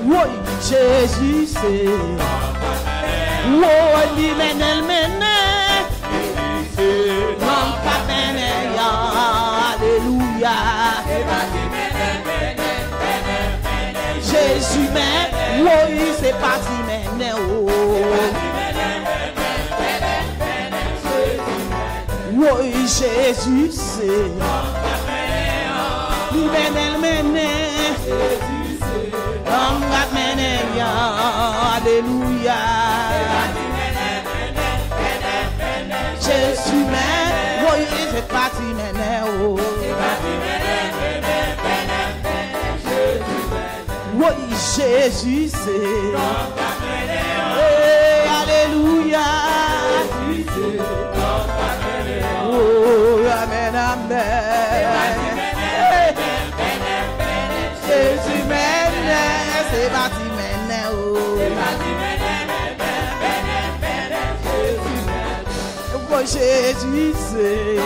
Oui, Jésus c'est. Oui, lui mène, non pas mène, alléluia. Jésus mène, oui, c'est parti mène, oh. Oui, Jésus c'est. Lui mène, alléluia. Jésus m'aime, oui, c'est parti maintenant. Oui, Jésus c'est. Alléluia. Oh, amen, amen. Jésus m'aime, c'est parti maintenant. Oh, Jésus c'est.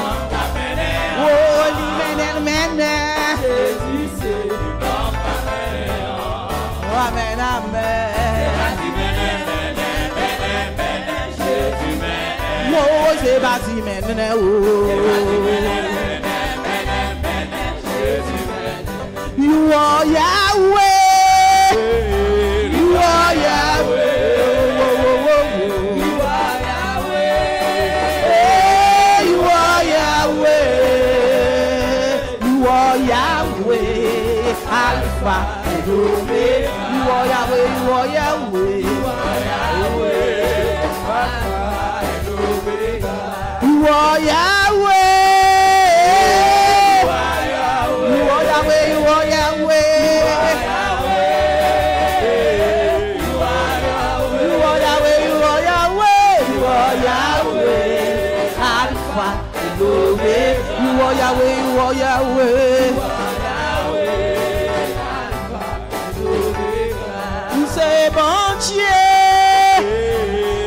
Oh, amen. Jésus c'est. Amen, amen. Oh, c'est parti maintenant. You are Yahweh. You are Yahweh. You are Yahweh. You are Yahweh. You are Yahweh. Alpha and Omega. You are Yahweh. You are Yahweh. You are Yahweh. Alpha and Omega. You are Yahweh. Yahweh, you are Yahweh. Vous êtes bon Dieu.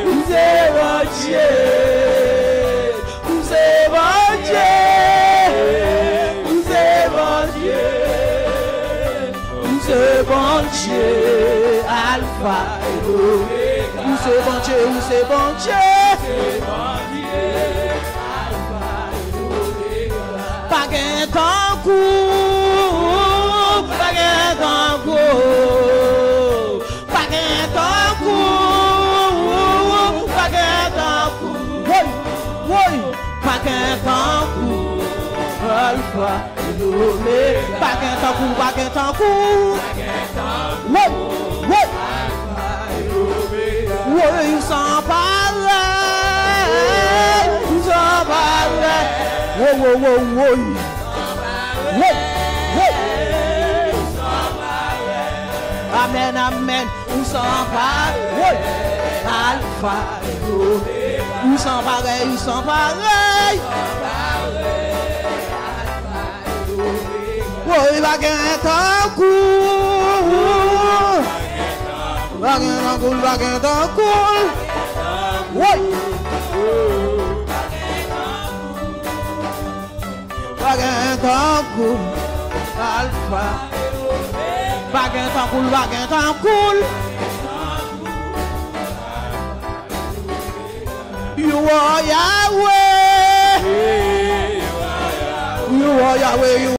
Vous êtes bon Dieu. Vous êtes bon Dieu. Vous êtes bon Dieu. Vous êtes bon Dieu. Alpha et Omega. Vous êtes bon Dieu. Vous êtes bon Dieu. Paquet en cours, paquet en cours, paquet en cours, paquet en cours, oui, paquet en cours, Alpha et Omega, paquet en cours, oui, oui, oui, ils sont pareils, ils sont pareils. Wow, wow, wow, wow. Amen, amen. Nous sommes pareils. Alpha et Omega. Nous sommes pareils, nous sommes pareils. Oui, baguette en cours. Baguette en cours, baguette en cours. Oui. Baguette en cours, Alpha. Baguette en cours, baguette en cours. You are Yahweh. You are Yahweh.